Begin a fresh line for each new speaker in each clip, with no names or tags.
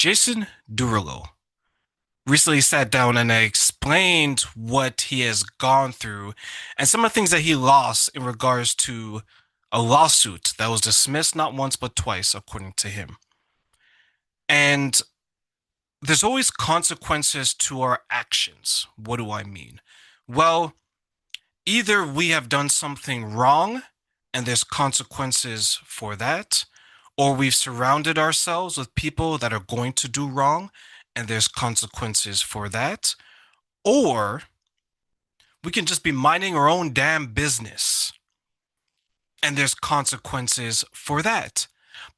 Jason Derulo recently sat down and explained what he has gone through and some of the things that he lost in regards to a lawsuit that was dismissed not once but twice, according to him. And there's always consequences to our actions. What do I mean? Well, either we have done something wrong and there's consequences for that, or we've surrounded ourselves with people that are going to do wrong and there's consequences for that, or we can just be minding our own damn business and there's consequences for that.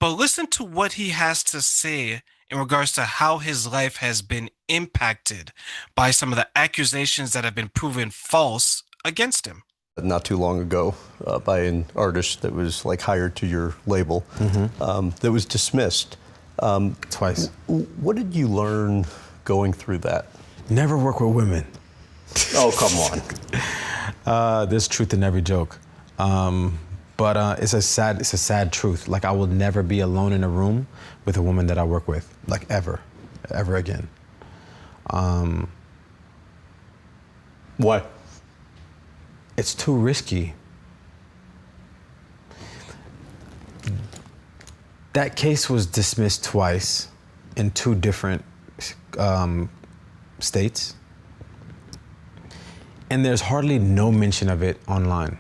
But listen to what he has to say in regards to how his life has been impacted by some of the accusations that have been proven false against him.
Not too long ago, by an artist that was like hired to your label, that was dismissed.
Twice.
What did you learn going through that?
Never work with women.
Oh, come on.
There's truth in every joke. But it's a sad truth. Like, I will never be alone in a room with a woman that I work with, like ever again.
What?
It's too risky. That case was dismissed twice in two different states. And there's hardly no mention of it online.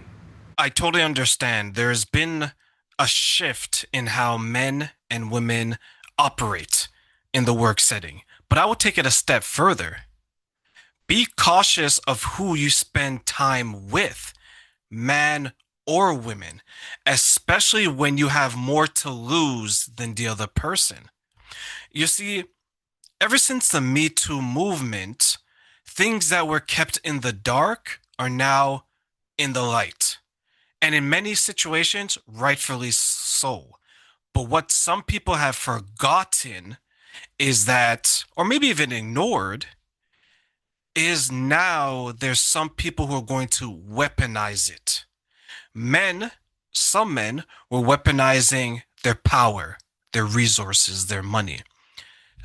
I totally understand. There's been a shift in how men and women operate in the work setting. But I will take it a step further. Be cautious of who you spend time with, man or women, especially when you have more to lose than the other person. You see, ever since the Me Too movement, things that were kept in the dark are now in the light. And in many situations, rightfully so. But what some people have forgotten is that, or maybe even ignored, is now there's some people who are going to weaponize it. Some men were weaponizing their power, their resources, their money.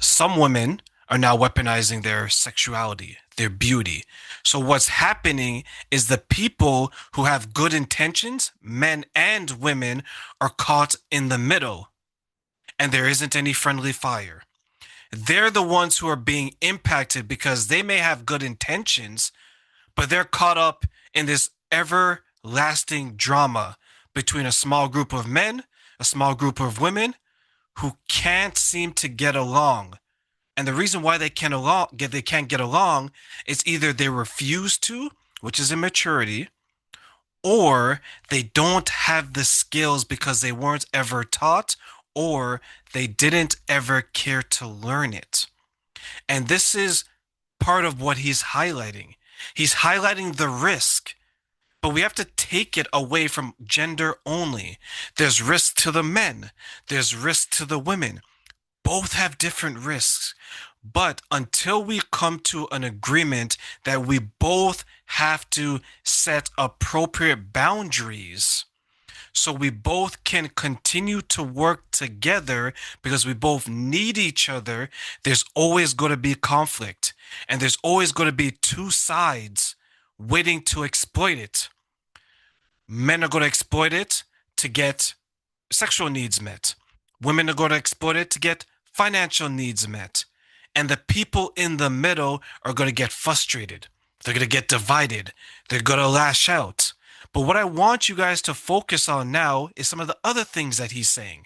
Some women are now weaponizing their sexuality, their beauty. So what's happening is the people who have good intentions, men and women, are caught in the middle, and there isn't any friendly fire. They're the ones who are being impacted because they may have good intentions, but they're caught up in this everlasting drama between a small group of men, a small group of women who can't seem to get along. And the reason why they can't get along is either they refuse to, which is immaturity, or they don't have the skills because they weren't ever taught, or they didn't ever care to learn it. And this is part of what he's highlighting. He's highlighting the risk, but we have to take it away from gender only. There's risk to the men. There's risk to the women. Both have different risks. But until we come to an agreement that we both have to set appropriate boundaries, so we both can continue to work together because we both need each other, there's always going to be conflict. And there's always going to be two sides waiting to exploit it. Men are going to exploit it to get sexual needs met. Women are going to exploit it to get financial needs met. And the people in the middle are going to get frustrated. They're going to get divided. They're going to lash out. But what I want you guys to focus on now is some of the other things that he's saying.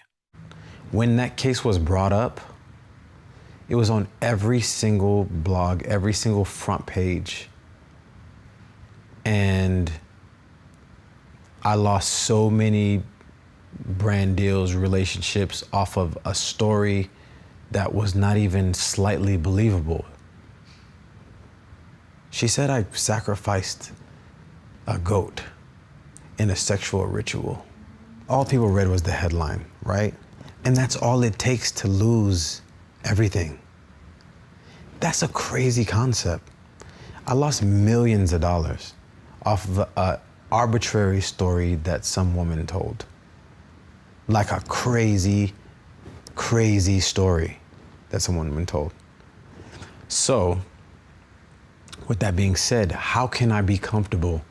When that case was brought up, it was on every single blog, every single front page. And I lost so many brand deals, relationships off of a story that was not even slightly believable. She said I sacrificed a goat in a sexual ritual. All people read was the headline, right? And that's all it takes to lose everything. That's a crazy concept. I lost millions of dollars off of an arbitrary story that some woman told. Like a crazy, crazy story that someone been told. So, with that being said, how can I be comfortable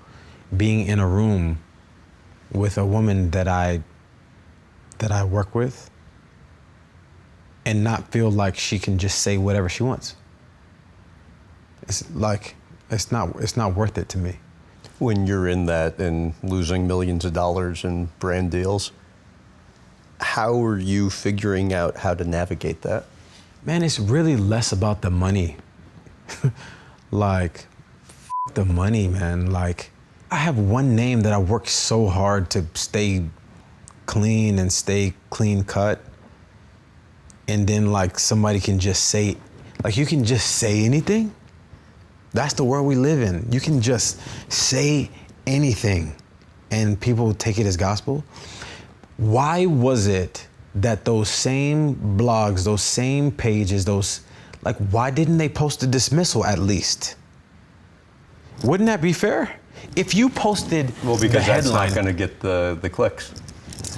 being in a room with a woman that I work with and not feel like she can just say whatever she wants? It's like it's not worth it to me.
When you're in that and losing millions of dollars in brand deals, how are you figuring out how to navigate that?
Man, it's really less about the money. Like, the money, man. Like, I have one name that I work so hard to stay clean and stay clean cut. And then like somebody can just say, like you can just say anything. That's the world we live in. You can just say anything and people take it as gospel. Why was it that those same blogs, those same pages, why didn't they post a dismissal at least? Wouldn't that be fair? If you posted
Well,
the
because that's
headline,
not going to get the clicks.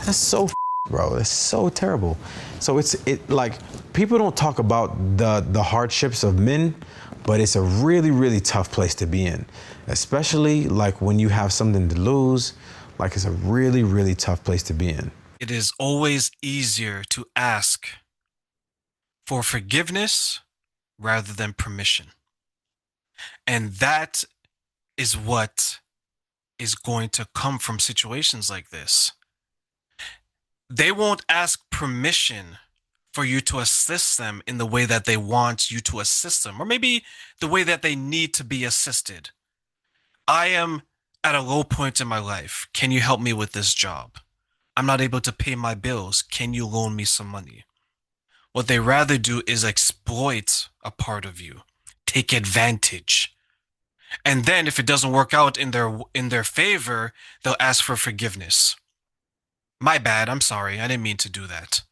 that's so bro. It's so terrible. So like people don't talk about the hardships of men, but it's a really, really tough place to be in, especially like when you have something to lose. Like it's a really, really tough place to be in.
It is always easier to ask for forgiveness rather than permission. And that is what is going to come from situations like this. They won't ask permission for you to assist them in the way that they want you to assist them, or maybe the way that they need to be assisted. I am at a low point in my life. Can you help me with this job? I'm not able to pay my bills. Can you loan me some money? What they rather do is exploit a part of you, take advantage. And then if it doesn't work out in their favor, they'll ask for forgiveness. My bad, I'm sorry, I didn't mean to do that.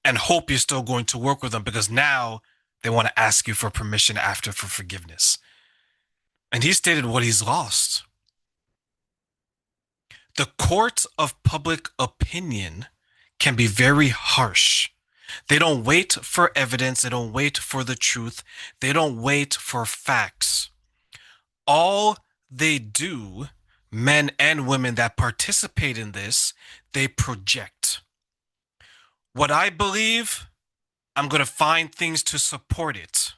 And hope you're still going to work with them because now they want to ask you for permission after for forgiveness. And he stated what he's lost. The court of public opinion can be very harsh. They don't wait for evidence. They don't wait for the truth. They don't wait for facts. All they do, men and women that participate in this, they project. What I believe, I'm going to find things to support it.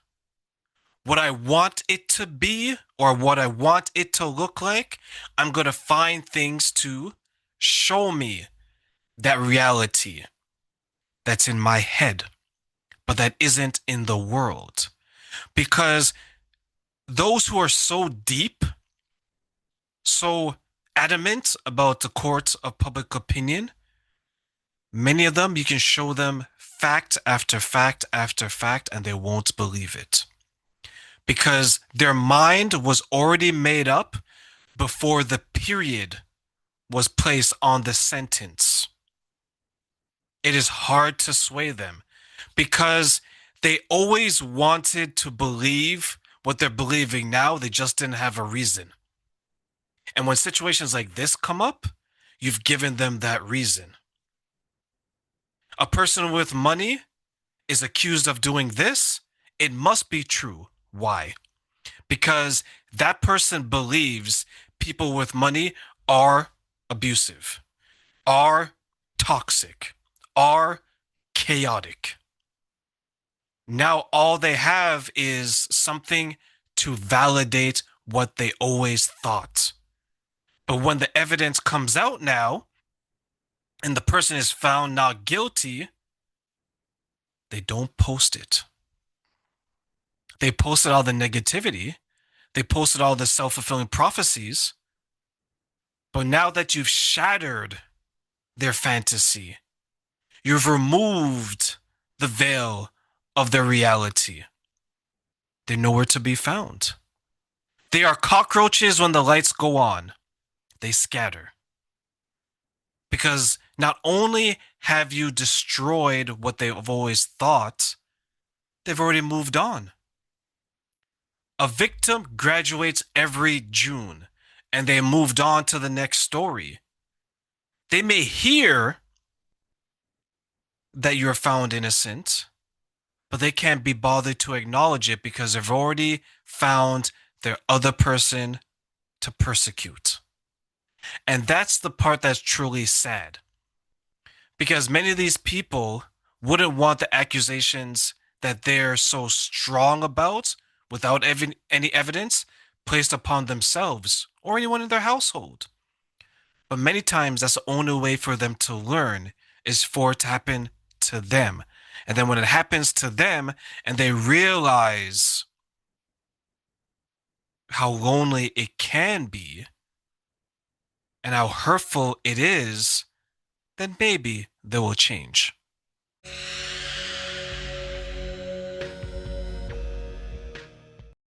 What I want it to be or what I want it to look like, I'm going to find things to show me that reality that's in my head, but that isn't in the world. Because those who are so deep, so adamant about the court of public opinion, many of them, you can show them fact after fact after fact, and they won't believe it. Because their mind was already made up before the period was placed on the sentence. It is hard to sway them because they always wanted to believe what they're believing now. They just didn't have a reason. And when situations like this come up, you've given them that reason. A person with money is accused of doing this. It must be true. Why? Because that person believes people with money are abusive, are toxic, are chaotic. Now all they have is something to validate what they always thought. But when the evidence comes out now and the person is found not guilty, they don't post it. They posted all the negativity. They posted all the self-fulfilling prophecies. But now that you've shattered their fantasy, you've removed the veil of their reality, they're nowhere to be found. They are cockroaches when the lights go on. They scatter. Because not only have you destroyed what they've always thought, they've already moved on. A victim graduates every June and they moved on to the next story. They may hear that you're found innocent, but they can't be bothered to acknowledge it because they've already found their other person to persecute. And that's the part that's truly sad. Because many of these people wouldn't want the accusations that they're so strong about without any evidence placed upon themselves or anyone in their household. But many times that's the only way for them to learn is for it to happen to them. And then when it happens to them and they realize how lonely it can be and how hurtful it is, then maybe they will change.